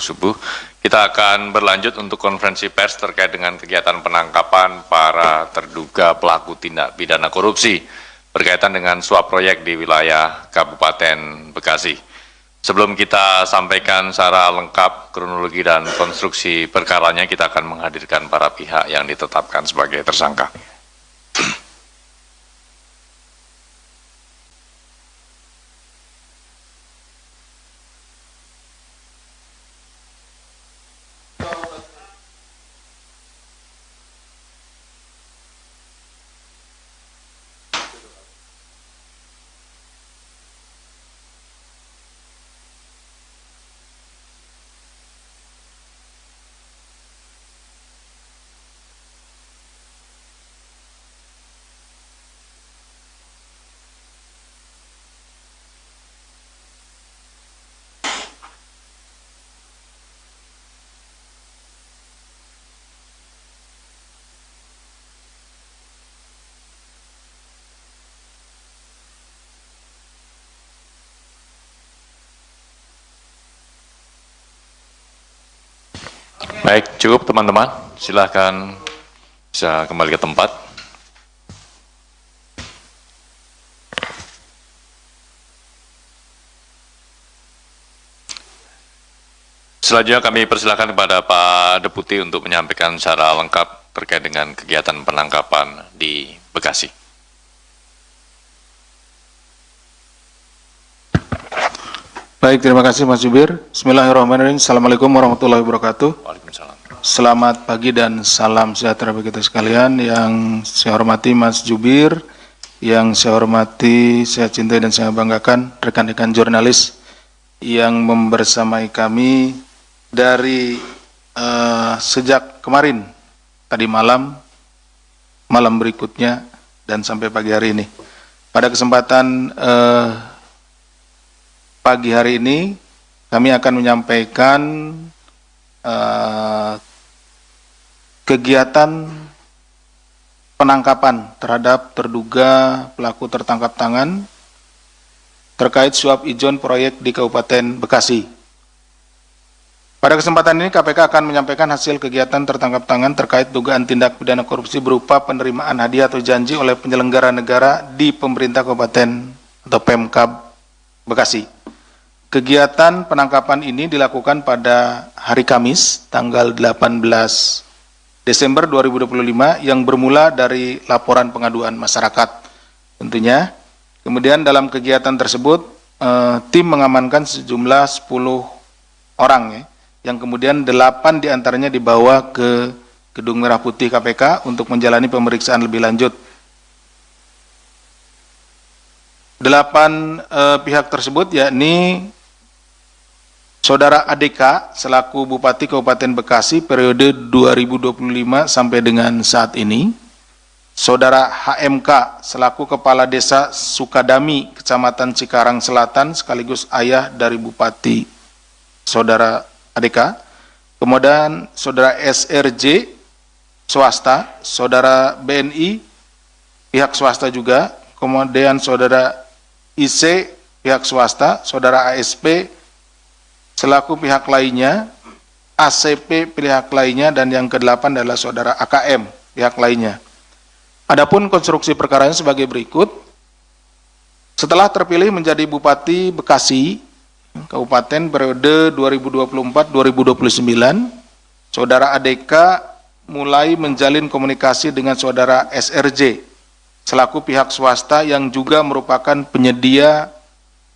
subuh. Kita akan berlanjut untuk konferensi pers terkait dengan kegiatan penangkapan para terduga pelaku tindak pidana korupsi berkaitan dengan suap proyek di wilayah Kabupaten Bekasi. Sebelum kita sampaikan secara lengkap kronologi dan konstruksi perkaranya, kita akan menghadirkan para pihak yang ditetapkan sebagai tersangka. Baik, cukup teman-teman. Silakan bisa kembali ke tempat. Selanjutnya kami persilakan kepada Pak Deputi untuk menyampaikan secara lengkap terkait dengan kegiatan penangkapan di Bekasi. Baik, terima kasih Mas Jubir. Bismillahirrahmanirrahim. Assalamualaikum warahmatullahi wabarakatuh. Waalaikumsalam. Selamat pagi dan salam sejahtera bagi kita sekalian. Yang saya hormati Mas Jubir, yang saya hormati, saya cintai dan saya banggakan rekan-rekan jurnalis yang membersamai kami dari sejak kemarin, tadi malam berikutnya, dan sampai pagi hari ini. Pada kesempatan pagi hari ini kami akan menyampaikan kegiatan penangkapan terhadap terduga pelaku tertangkap tangan terkait suap ijon proyek di Kabupaten Bekasi. Pada kesempatan ini KPK akan menyampaikan hasil kegiatan tertangkap tangan terkait dugaan tindak pidana korupsi berupa penerimaan hadiah atau janji oleh penyelenggara negara di pemerintah Kabupaten atau Pemkab Bekasi. Kegiatan penangkapan ini dilakukan pada hari Kamis, tanggal 18 Desember 2025, yang bermula dari laporan pengaduan masyarakat tentunya. Kemudian dalam kegiatan tersebut, tim mengamankan sejumlah 10 orang, ya, yang kemudian 8 diantaranya dibawa ke Gedung Merah Putih KPK untuk menjalani pemeriksaan lebih lanjut. 8 pihak tersebut yakni Saudara ADK selaku Bupati Kabupaten Bekasi periode 2025 sampai dengan saat ini, Saudara HMK selaku Kepala Desa Sukadami, Kecamatan Cikarang Selatan, sekaligus ayah dari Bupati Saudara ADK, kemudian Saudara SRJ swasta, Saudara BNI pihak swasta juga, kemudian Saudara IC pihak swasta, Saudara ASP selaku pihak lainnya, ACP pihak lainnya, dan yang ke-8 adalah Saudara AKM pihak lainnya. Adapun konstruksi perkaranya sebagai berikut. Setelah terpilih menjadi Bupati Bekasi Kabupaten periode 2024-2029, Saudara ADK mulai menjalin komunikasi dengan Saudara SRJ selaku pihak swasta yang juga merupakan penyedia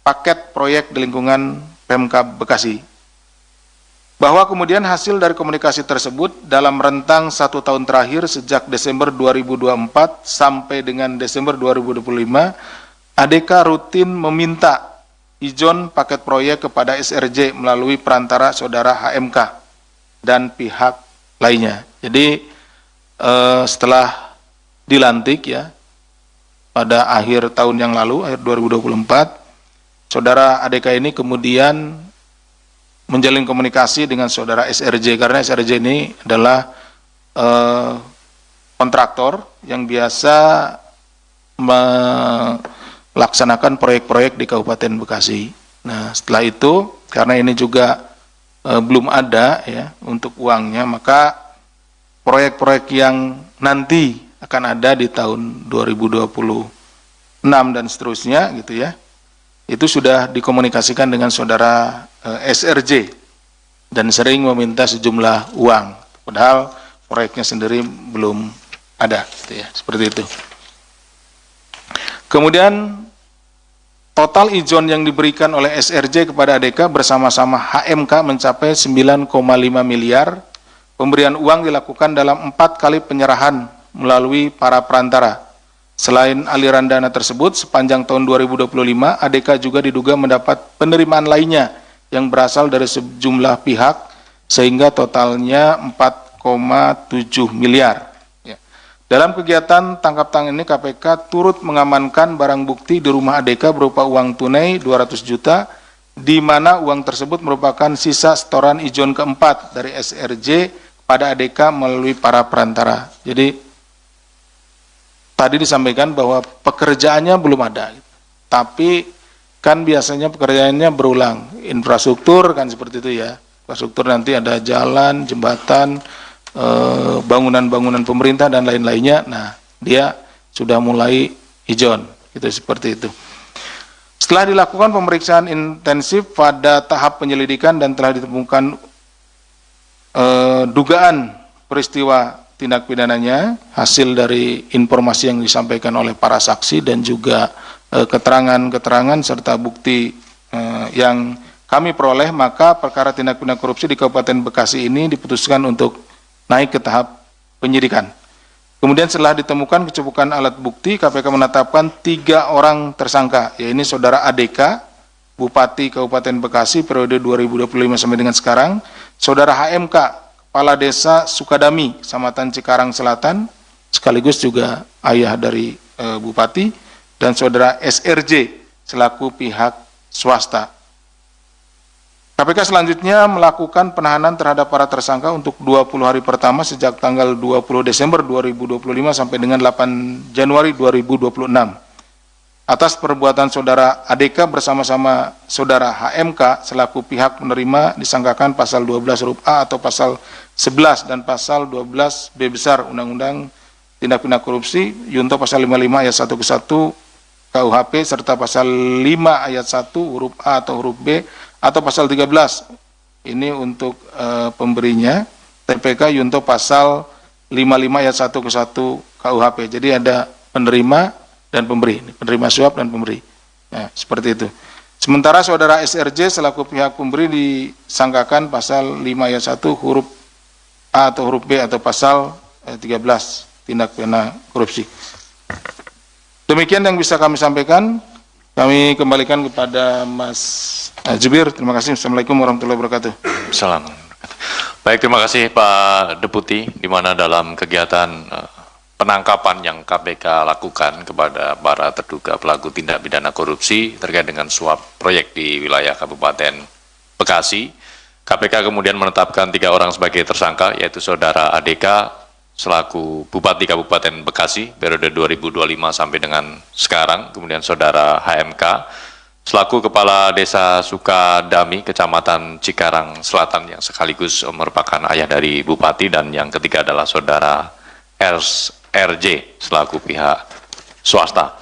paket proyek di lingkungan Pemkab Bekasi, bahwa kemudian hasil dari komunikasi tersebut dalam rentang 1 tahun terakhir sejak Desember 2024 sampai dengan Desember 2025, ADK rutin meminta ijon paket proyek kepada SRJ melalui perantara Saudara HMK dan pihak lainnya. Jadi setelah dilantik, ya, pada akhir tahun yang lalu, akhir 2024, Saudara ADK ini kemudian menjalin komunikasi dengan Saudara SRJ, karena SRJ ini adalah kontraktor yang biasa melaksanakan proyek-proyek di Kabupaten Bekasi. Nah, setelah itu, karena ini juga belum ada ya untuk uangnya, maka proyek-proyek yang nanti akan ada di tahun 2026 dan seterusnya gitu ya, itu sudah dikomunikasikan dengan saudara SRJ dan sering meminta sejumlah uang, padahal proyeknya sendiri belum ada gitu ya, seperti itu. Kemudian total ijon yang diberikan oleh SRJ kepada ADK bersama-sama HMK mencapai 9,5 miliar. Pemberian uang dilakukan dalam 4 kali penyerahan melalui para perantara. Selain aliran dana tersebut, sepanjang tahun 2025, ADK juga diduga mendapat penerimaan lainnya yang berasal dari sejumlah pihak, sehingga totalnya 4,7 miliar. Dalam kegiatan tangkap tangan ini, KPK turut mengamankan barang bukti di rumah ADK berupa uang tunai 200 juta, di mana uang tersebut merupakan sisa setoran ijon keempat dari SRJ pada ADK melalui para perantara. Jadi tadi disampaikan bahwa pekerjaannya belum ada, tapi kan biasanya pekerjaannya berulang. Infrastruktur kan seperti itu ya, infrastruktur nanti ada jalan, jembatan, bangunan-bangunan pemerintah dan lain-lainnya. Nah, dia sudah mulai ijon, gitu seperti itu. Setelah dilakukan pemeriksaan intensif pada tahap penyelidikan dan telah ditemukan dugaan peristiwa tindak pidananya, hasil dari informasi yang disampaikan oleh para saksi dan juga keterangan-keterangan serta bukti yang kami peroleh, maka perkara tindak pidana korupsi di Kabupaten Bekasi ini diputuskan untuk naik ke tahap penyidikan. Kemudian setelah ditemukan kecukupan alat bukti, KPK menetapkan 3 orang tersangka, yaitu saudara ADK, Bupati Kabupaten Bekasi periode 2025 sampai dengan sekarang, saudara HMK, Kepala Desa Sukadami, Kecamatan Cikarang Selatan, sekaligus juga ayah dari Bupati, dan saudara SRJ selaku pihak swasta. KPK selanjutnya melakukan penahanan terhadap para tersangka untuk 20 hari pertama sejak tanggal 20 Desember 2025 sampai dengan 8 Januari 2026. Atas perbuatan saudara ADK bersama-sama saudara HMK selaku pihak menerima disangkakan pasal 12 huruf A atau pasal 11 dan pasal 12 B besar Undang-Undang Tindak Pidana Korupsi, Yunto pasal 55 ayat 1 ke 1 KUHP serta pasal 5 ayat 1 huruf A atau huruf B atau pasal 13, ini untuk pemberinya, TPK Yunto pasal 55 ayat 1 ke 1 KUHP. Jadi ada penerima dan pemberi, penerima suap dan pemberi. Nah, seperti itu. Sementara saudara SRJ selaku pihak pemberi disangkakan pasal 5 ayat 1 huruf A atau huruf B atau pasal 13 tindak pidana korupsi. Demikian yang bisa kami sampaikan. Kami kembalikan kepada Mas Jubir. Terima kasih. Assalamualaikum warahmatullahi wabarakatuh. Assalamualaikum. Baik, terima kasih Pak Deputi, di mana dalam kegiatan penangkapan yang KPK lakukan kepada para terduga pelaku tindak pidana korupsi terkait dengan suap proyek di wilayah Kabupaten Bekasi, KPK kemudian menetapkan 3 orang sebagai tersangka, yaitu saudara ADK selaku Bupati Kabupaten Bekasi periode 2025 sampai dengan sekarang, kemudian saudara HMK selaku Kepala Desa Sukadami, Kecamatan Cikarang Selatan yang sekaligus merupakan ayah dari Bupati, dan yang ketiga adalah saudara RJ selaku pihak swasta,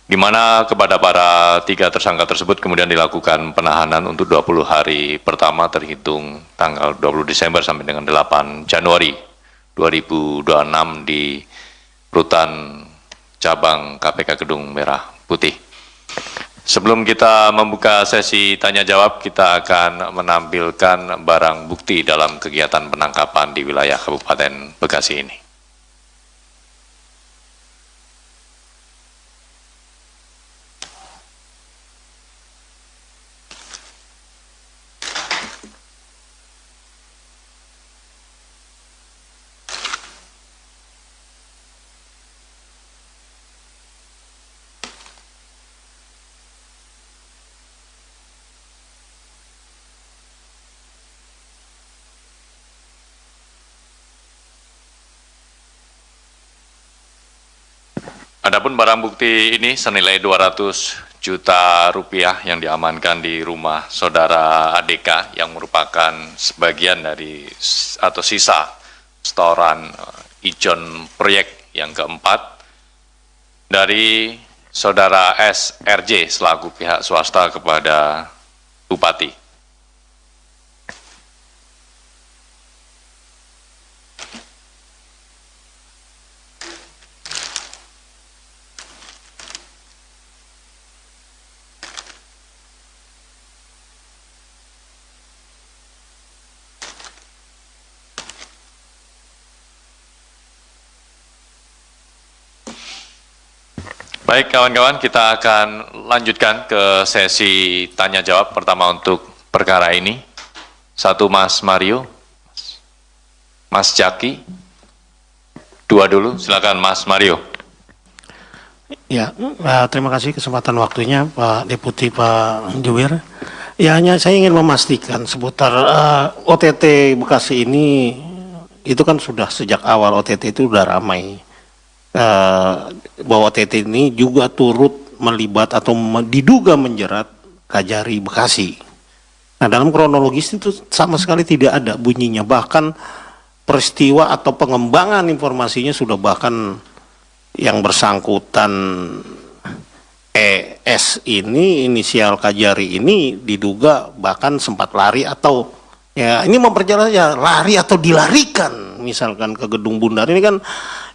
di mana kepada para 3 tersangka tersebut kemudian dilakukan penahanan untuk 20 hari pertama terhitung tanggal 20 Desember sampai dengan 8 Januari 2026 di Rutan Cabang KPK Gedung Merah Putih. Sebelum kita membuka sesi tanya jawab, kita akan menampilkan barang bukti dalam kegiatan penangkapan di wilayah Kabupaten Bekasi ini. Adapun barang bukti ini senilai 200 juta rupiah yang diamankan di rumah saudara ADK yang merupakan sebagian dari atau sisa setoran ijon proyek yang keempat dari saudara SRJ selaku pihak swasta kepada Bupati. Baik kawan-kawan, kita akan lanjutkan ke sesi tanya jawab pertama untuk perkara ini. Satu Mas Mario, Mas Jaki, dua dulu, silakan Mas Mario. Ya, terima kasih kesempatan waktunya Pak Deputi Pak Juwir. Ya, hanya saya ingin memastikan seputar OTT Bekasi ini, itu kan sudah sejak awal OTT itu sudah ramai. Bahwa OTT ini juga turut melibat atau diduga menjerat Kajari Bekasi. Nah, dalam kronologis itu sama sekali tidak ada bunyinya. Bahkan peristiwa atau pengembangan informasinya sudah bahkan yang bersangkutan ES ini, inisial Kajari ini diduga bahkan sempat lari atau ya ini memperjelas ya lari atau dilarikan misalkan ke Gedung Bundar. Ini kan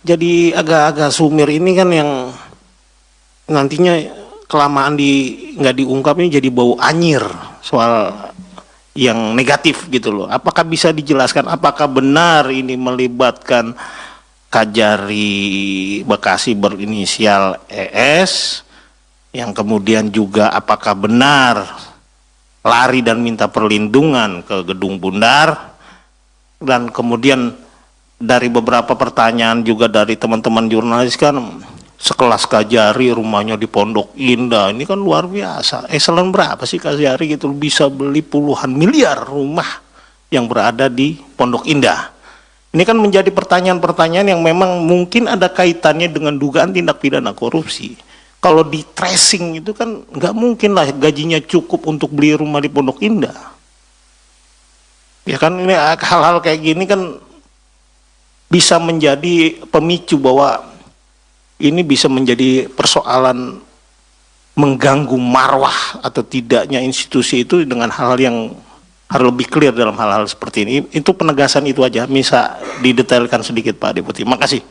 jadi agak-agak sumir ini kan yang nantinya kelamaan nggak diungkap ini jadi bau anyir soal yang negatif gitu loh. Apakah bisa dijelaskan apakah benar ini melibatkan Kajari Bekasi berinisial ES yang kemudian juga apakah benar lari dan minta perlindungan ke Gedung Bundar, dan kemudian dari beberapa pertanyaan juga dari teman-teman jurnalis kan sekelas Kajari rumahnya di Pondok Indah ini kan luar biasa. Eselon berapa sih Kajari gitu bisa beli puluhan miliar rumah yang berada di Pondok Indah. Ini kan menjadi pertanyaan-pertanyaan yang memang mungkin ada kaitannya dengan dugaan tindak pidana korupsi. Kalau di tracing itu kan nggak mungkin lah gajinya cukup untuk beli rumah di Pondok Indah. Ya kan ini hal-hal kayak gini kan bisa menjadi pemicu bahwa ini bisa menjadi persoalan mengganggu marwah atau tidaknya institusi itu dengan hal-hal yang harus lebih clear dalam hal-hal seperti ini. Itu penegasan itu aja, bisa didetailkan sedikit Pak Deputi. Makasih.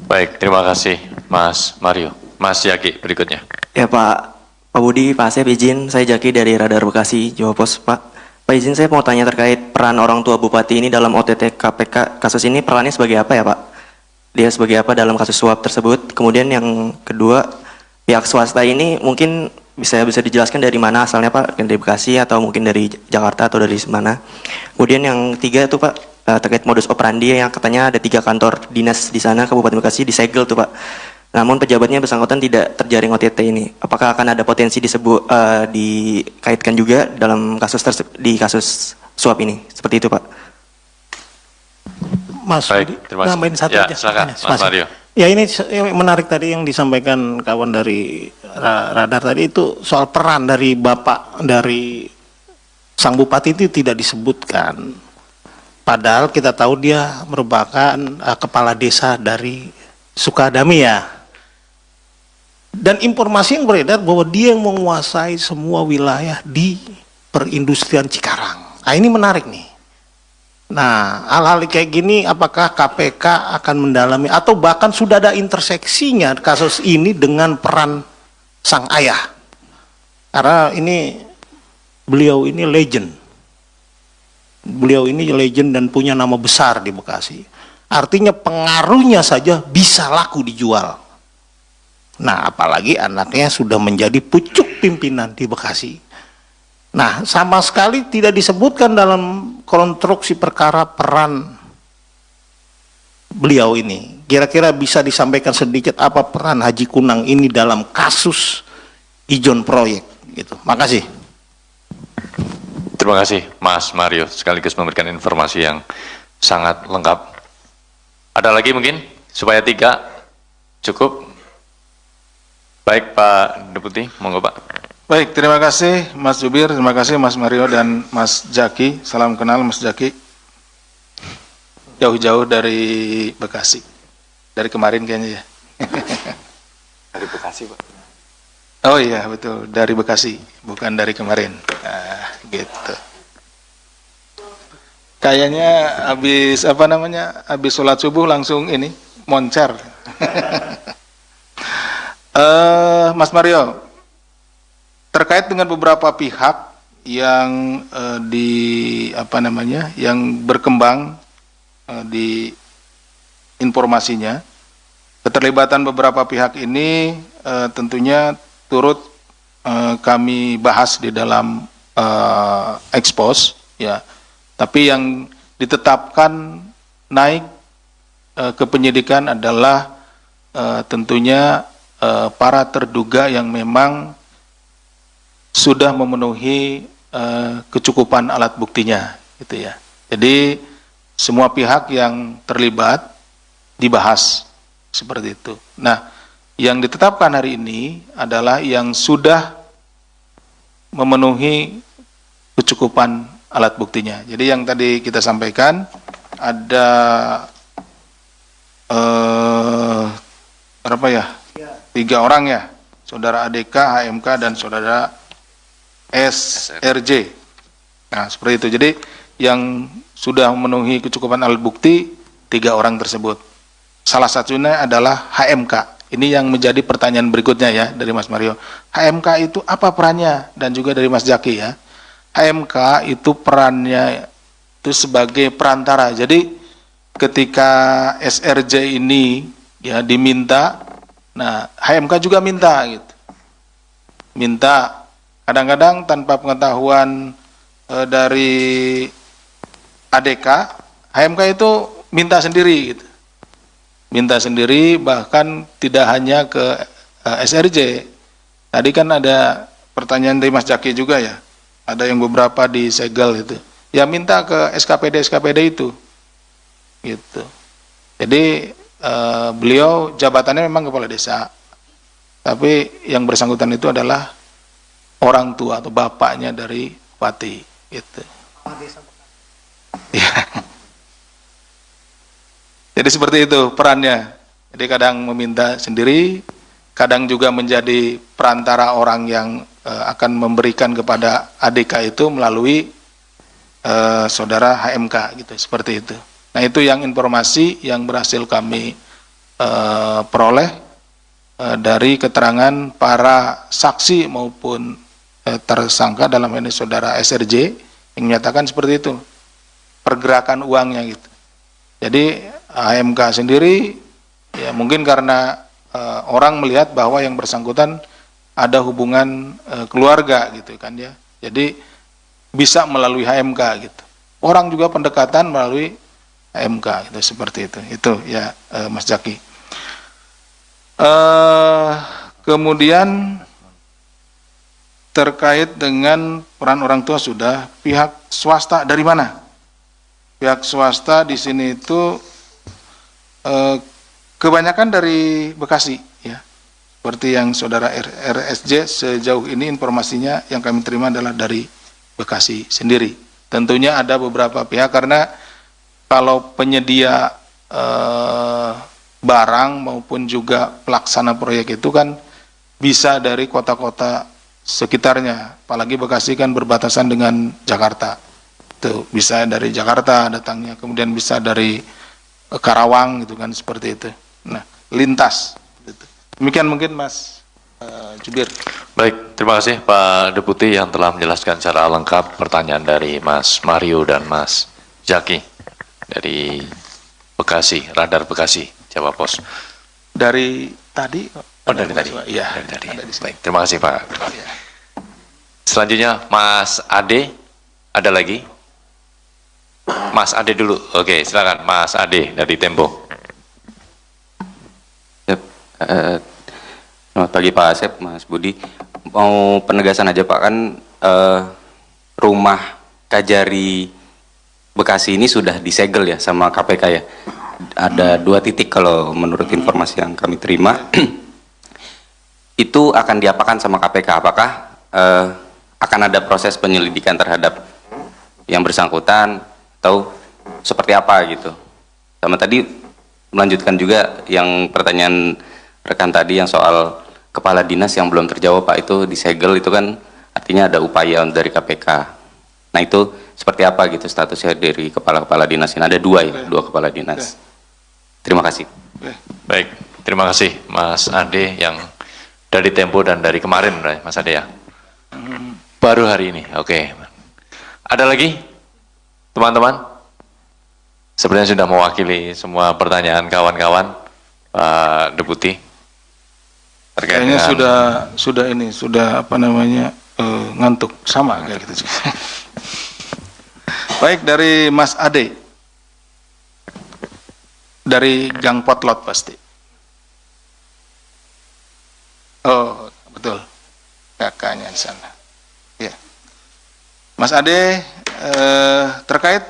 Baik, terima kasih Mas Mario. Mas Jaki berikutnya. Ya Pak Budi, Pak Asep izin, saya Jaki dari Radar Bekasi, Jawa Pos Pak. Pak izin saya mau tanya terkait peran orang tua Bupati ini dalam OTT KPK. Kasus ini perannya sebagai apa ya Pak? Dia sebagai apa dalam kasus suap tersebut? Kemudian yang kedua, pihak swasta ini mungkin bisa dijelaskan dari mana asalnya Pak? Dari Bekasi atau mungkin dari Jakarta atau dari mana? Kemudian yang ketiga itu Pak, terkait modus operandi yang katanya ada 3 kantor dinas di sana Kabupaten Bekasi disegel tuh Pak. Namun pejabatnya bersangkutan tidak terjaring OTT ini. Apakah akan ada potensi dikaitkan juga dalam di kasus suap ini? Seperti itu Pak. Mas, nambahin satu ya, aja. silakan Mas Mario. Ya ini menarik tadi yang disampaikan kawan dari Radar tadi itu soal peran dari Bapak dari Sang Bupati itu tidak disebutkan. Padahal kita tahu dia merupakan kepala desa dari Sukadami ya. Dan informasi yang beredar bahwa dia yang menguasai semua wilayah di perindustrian Cikarang. Nah ini menarik nih. Nah hal-hal kayak gini apakah KPK akan mendalami atau bahkan sudah ada interseksinya kasus ini dengan peran sang ayah. Karena ini beliau ini legend. Beliau ini legend dan punya nama besar di Bekasi. Artinya pengaruhnya saja bisa laku dijual. Nah, apalagi anaknya sudah menjadi pucuk pimpinan di Bekasi. Nah, sama sekali tidak disebutkan dalam konstruksi perkara peran beliau ini. Kira-kira bisa disampaikan sedikit apa peran Haji Kunang ini dalam kasus ijon proyek gitu. Makasih. Terima kasih Mas Mario sekaligus memberikan informasi yang sangat lengkap. Ada lagi mungkin supaya 3 cukup. Baik Pak Deputi, monggo Pak. Baik, terima kasih Mas Jubir, terima kasih Mas Mario dan Mas Jaki. Salam kenal Mas Jaki. Jauh-jauh dari Bekasi. Dari kemarin kayaknya ya. Dari Bekasi, Pak. Oh iya, betul. Dari Bekasi, bukan dari kemarin. Nah, gitu. Kayaknya habis habis sholat subuh langsung ini moncer. Mas Mario, terkait dengan beberapa pihak yang yang berkembang di informasinya, keterlibatan beberapa pihak ini tentunya turut kami bahas di dalam expose, ya. Tapi yang ditetapkan naik ke penyidikan adalah tentunya para terduga yang memang sudah memenuhi kecukupan alat buktinya, gitu ya. Jadi semua pihak yang terlibat dibahas seperti itu. Nah, yang ditetapkan hari ini adalah yang sudah memenuhi kecukupan alat buktinya. Jadi yang tadi kita sampaikan ada berapa ya? 3 orang ya, saudara ADK, HMK, dan saudara SRJ. Nah, seperti itu. Jadi yang sudah memenuhi kecukupan alat bukti 3 orang tersebut. Salah satunya adalah HMK. Ini yang menjadi pertanyaan berikutnya ya dari Mas Mario. HMK itu apa perannya? Dan juga dari Mas Jaki ya. HMK itu perannya itu sebagai perantara. Jadi ketika SRJ ini ya diminta, nah HMK juga minta gitu. Minta. Kadang-kadang tanpa pengetahuan dari ADK, HMK itu minta sendiri gitu. Minta sendiri, bahkan tidak hanya ke SRJ. Tadi kan ada pertanyaan dari Mas Jaki juga ya. Ada yang beberapa disegel itu. Ya minta ke SKPD itu. Gitu. Jadi beliau jabatannya memang kepala desa. Tapi yang bersangkutan itu adalah orang tua atau bapaknya dari bupati, gitu. Ya. Jadi seperti itu perannya. Jadi kadang meminta sendiri, kadang juga menjadi perantara orang yang akan memberikan kepada ADK itu melalui saudara HMK, gitu. Seperti itu. Nah, itu yang informasi yang berhasil kami peroleh dari keterangan para saksi maupun tersangka, dalam ini saudara SRJ, yang menyatakan seperti itu pergerakan uangnya gitu. Jadi HMK sendiri ya mungkin karena orang melihat bahwa yang bersangkutan ada hubungan keluarga gitu kan ya. Jadi bisa melalui HMK gitu. Orang juga pendekatan melalui HMK gitu, seperti itu. Itu ya Mas Jaki. Kemudian terkait dengan peran orang tua sudah, pihak swasta dari mana? Pihak swasta di sini itu kebanyakan dari Bekasi ya. Seperti yang saudara RSJ sejauh ini informasinya yang kami terima adalah dari Bekasi sendiri. Tentunya ada beberapa pihak karena kalau penyedia barang maupun juga pelaksana proyek itu kan bisa dari kota-kota sekitarnya, apalagi Bekasi kan berbatasan dengan Jakarta. Tuh, bisa dari Jakarta datangnya, kemudian bisa dari Karawang gitu kan, seperti itu. Nah, lintas gitu. Demikian mungkin Mas Jubir. Baik, terima kasih Pak Deputi yang telah menjelaskan secara lengkap pertanyaan dari Mas Mario dan Mas Jaki dari Bekasi, Radar Bekasi, Jawa Pos. Dari tadi? Oh, dari tadi? Iya, dari tadi. ada di sini. Baik, terima kasih Pak. Ya. Selanjutnya Mas Ade, ada lagi? Mas Ade dulu, oke silakan Mas Ade dari Tempo. Selamat pagi Pak Asep, Mas Budi. Mau penegasan aja Pak, kan rumah Kajari Bekasi ini sudah disegel ya sama KPK ya. Ada 2 titik kalau menurut informasi yang kami terima. Itu akan diapakan sama KPK? Apakah akan ada proses penyelidikan terhadap yang bersangkutan atau seperti apa gitu. Sama tadi melanjutkan juga yang pertanyaan rekan tadi yang soal kepala dinas yang belum terjawab Pak, itu disegel, itu kan artinya ada upaya dari KPK. Nah itu seperti apa gitu statusnya dari kepala-kepala dinas ini? Ada dua ya, dua kepala dinas. Terima kasih. Baik, terima kasih Mas Ade yang dari Tempo dan dari kemarin Mas Ade ya. Baru hari ini, oke. Ada lagi teman-teman? Sebenarnya sudah mewakili semua pertanyaan kawan-kawan, Pak Deputi. Terkait Kayaknya dengan sudah apa namanya ngantuk sama kayak gitu juga. Baik, dari Mas Ade, dari Gang Potlot pasti. Oh betul, kakaknya di sana. Ya, Mas Ade, terkait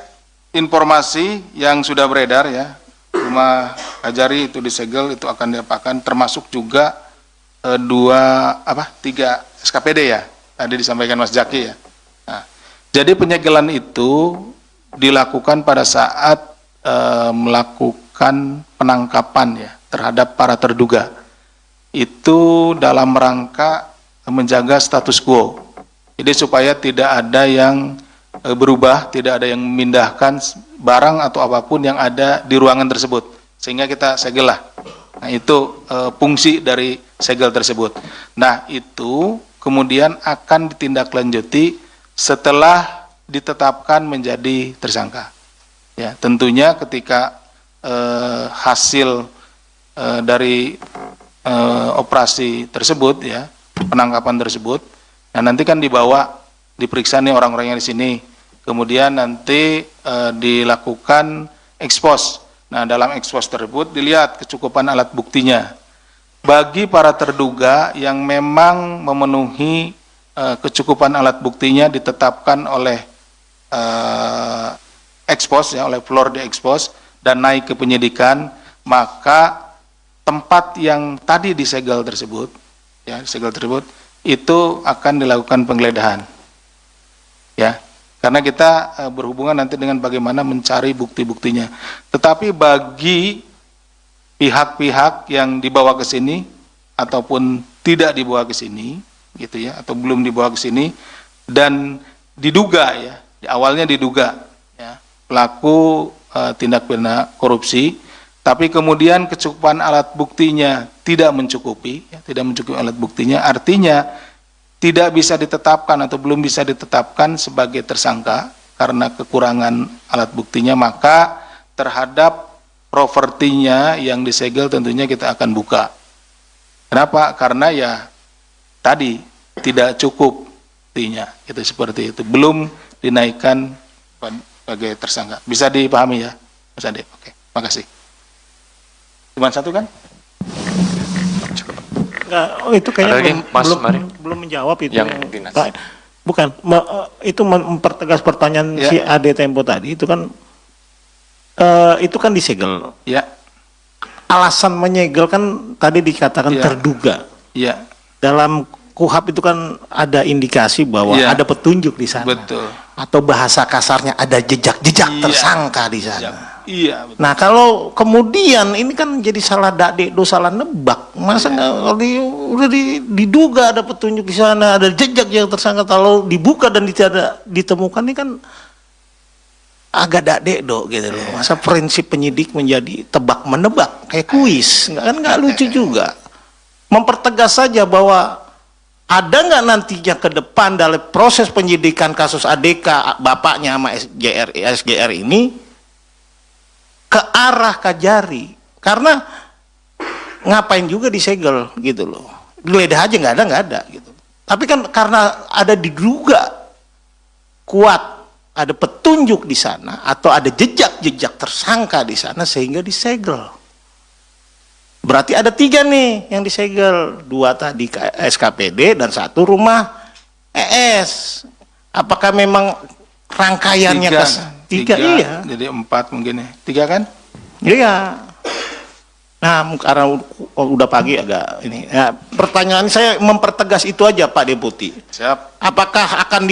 informasi yang sudah beredar ya, rumah Kajari itu disegel, itu akan diapakan, termasuk juga tiga SKPD ya, tadi disampaikan Mas Jaki ya. Nah, jadi penyegelan itu dilakukan pada saat melakukan penangkapan ya terhadap para terduga. Itu dalam rangka menjaga status quo. Jadi supaya tidak ada yang berubah, tidak ada yang memindahkan barang atau apapun yang ada di ruangan tersebut, sehingga kita segel lah. Nah itu fungsi dari segel tersebut. Nah itu kemudian akan ditindaklanjuti setelah ditetapkan menjadi tersangka. Ya tentunya ketika hasil dari operasi tersebut ya, penangkapan tersebut, nah nanti kan diperiksa nih orang-orang yang di sini, kemudian nanti dilakukan ekspos. Nah dalam ekspos tersebut dilihat kecukupan alat buktinya. Bagi para terduga yang memang memenuhi kecukupan alat buktinya ditetapkan oleh ekspos ya, oleh floor di ekspos dan naik ke penyidikan, maka tempat yang tadi disegel tersebut ya, disegel tersebut itu akan dilakukan penggeledahan. Ya, karena kita berhubungan nanti dengan bagaimana mencari bukti-buktinya. Tetapi bagi pihak-pihak yang dibawa ke sini ataupun tidak dibawa ke sini, gitu ya, atau belum dibawa ke sini dan diduga ya, awalnya diduga ya, pelaku tindak pidana korupsi, tapi kemudian kecukupan alat buktinya tidak mencukupi, ya, tidak mencukupi alat buktinya, artinya tidak bisa ditetapkan atau belum bisa ditetapkan sebagai tersangka karena kekurangan alat buktinya, maka terhadap propertinya yang disegel tentunya kita akan buka. Kenapa? Karena ya tadi tidak cukup buktinya, itu seperti itu, belum dinaikkan sebagai tersangka. Bisa dipahami ya, Mas Ade? Oke, makasih. Cuma satu kan? Enggak, itu kayaknya Ada lagi, Mas Mari? belum menjawab itu. Yang dinas. Bukan, itu mempertegas pertanyaan Ya. si Ade Tempo tadi, itu kan disegel. Ya, Alasan menyegel kan tadi dikatakan Ya. terduga. ya, Dalam KUHAP itu kan ada indikasi bahwa Ya. ada petunjuk di sana. betul. Atau bahasa kasarnya ada jejak-jejak Iya. tersangka di sana. Ya, iya, betul. Nah kalau kemudian ini kan jadi salah dakdikdo, salah nebak, masa nggak udah diduga ada petunjuk di sana, ada jejak yang tersangka, kalau dibuka dan tidak ditemukan ini kan agak dakdikdo gitu loh. Masa prinsip penyidik menjadi tebak menebak kayak kuis, nggak lucu juga. Mempertegas saja bahwa ada nggak nantinya ke depan dalam proses penyidikan kasus ADK bapaknya sama SGR ini ke arah Kajari, karena ngapain juga disegel gitu loh, geledah aja nggak ada gitu. Tapi kan karena ada diduga kuat ada petunjuk di sana atau ada jejak tersangka di sana sehingga disegel. Berarti ada 3 nih yang disegel, 2 tadi SKPD dan 1 rumah ES. Apakah memang rangkaiannya Tiga, 3? Iya. Jadi 4 mungkin ya. 3 kan? Iya. Nah, karena udah pagi agak ini. Ya, pertanyaan saya mempertegas itu aja Pak Deputi. Siap. Apakah akan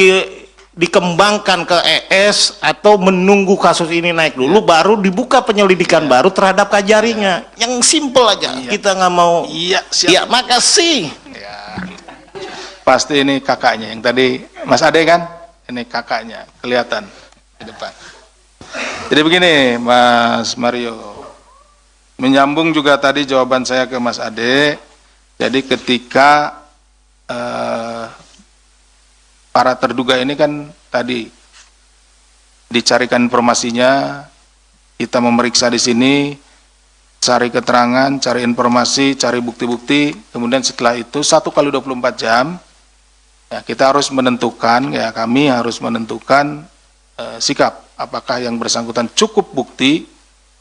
dikembangkan ke ES atau menunggu kasus ini naik dulu baru dibuka penyelidikan baru terhadap Kajarinya? Yang simple aja. Kita nggak mau. Iya, siap. Ya, makasih. Ya. Pasti ini kakaknya yang tadi Mas Ade kan? Ini kakaknya kelihatan di depan. Jadi begini, Mas Mario. Menyambung juga tadi jawaban saya ke Mas Ade. Jadi ketika para terduga ini kan tadi dicarikan informasinya, kita memeriksa di sini, cari keterangan, cari informasi, cari bukti-bukti, kemudian setelah itu 1 kali 24 jam, ya kita harus menentukan, ya kami harus menentukan sikap, apakah yang bersangkutan cukup bukti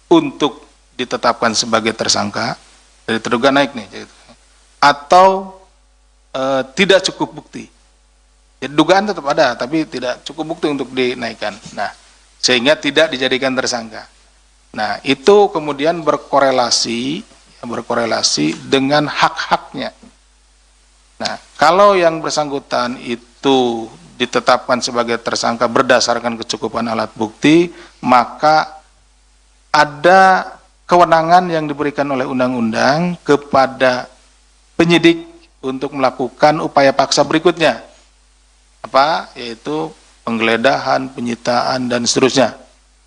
untuk ditetapkan sebagai tersangka, dari terduga naik nih, atau tidak cukup bukti. Jadi dugaan tetap ada, tapi tidak cukup bukti untuk dinaikkan. Nah, sehingga tidak dijadikan tersangka. Nah, itu kemudian berkorelasi dengan hak-haknya. Nah, kalau yang bersangkutan itu ditetapkan sebagai tersangka berdasarkan kecukupan alat bukti, maka ada kewenangan yang diberikan oleh undang-undang kepada penyidik untuk melakukan upaya paksa berikutnya. Apa? Yaitu penggeledahan, penyitaan, dan seterusnya.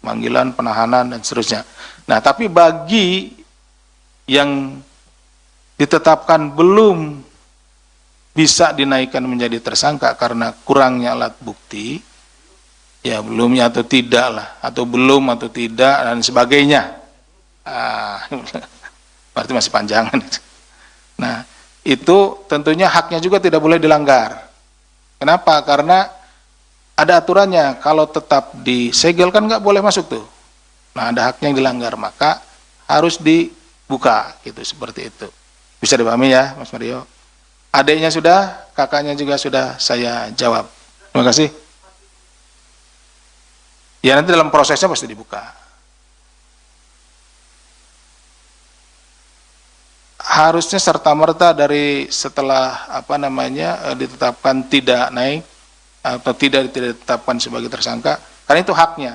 Panggilan, penahanan, dan seterusnya. Nah, tapi bagi yang ditetapkan belum bisa dinaikkan menjadi tersangka karena kurangnya alat bukti, ya belumnya atau tidak lah, atau belum atau tidak, dan sebagainya. Berarti masih panjangan. Nah, itu tentunya haknya juga tidak boleh dilanggar. Kenapa? Karena ada aturannya, kalau tetap disegel kan nggak boleh masuk tuh. Nah, ada haknya yang dilanggar, maka harus dibuka, gitu, seperti itu. Bisa dipahami ya, Mas Mario? Adiknya sudah, kakaknya juga sudah saya jawab. Terima kasih. Ya nanti dalam prosesnya pasti dibuka. Harusnya serta-merta dari setelah ditetapkan tidak naik atau tidak ditetapkan sebagai tersangka, karena itu haknya.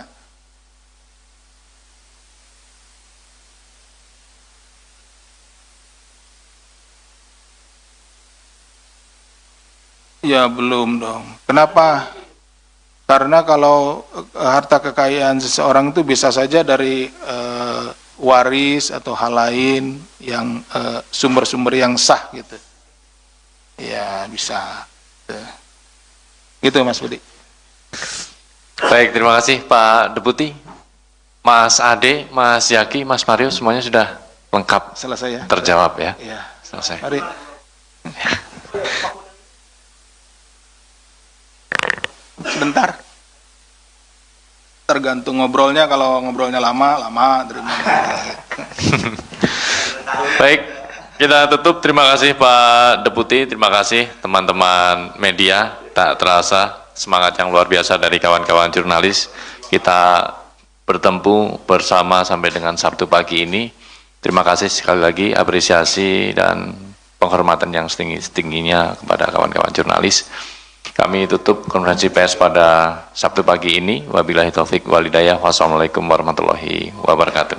Ya belum dong. Kenapa? Karena kalau harta kekayaan seseorang itu bisa saja dari waris atau hal lain yang sumber-sumber yang sah gitu. Ya bisa. Gitu Mas Budi. Baik, terima kasih Pak Deputi. Mas Ade, Mas Yaki, Mas Mario semuanya sudah lengkap Selesai ya? terjawab ya. Iya. Selesai. Mari. Sebentar. Tergantung ngobrolnya, kalau ngobrolnya lama, terima. Baik, kita tutup. Terima kasih Pak Deputi, terima kasih teman-teman media. Tak terasa semangat yang luar biasa dari kawan-kawan jurnalis. Kita bertemu bersama sampai dengan Sabtu pagi ini. Terima kasih sekali lagi, apresiasi dan penghormatan yang setinggi-tingginya kepada kawan-kawan jurnalis. Kami tutup konferensi pers pada Sabtu pagi ini. Wabillahi taufik walhidayah. Wassalamualaikum warahmatullahi wabarakatuh.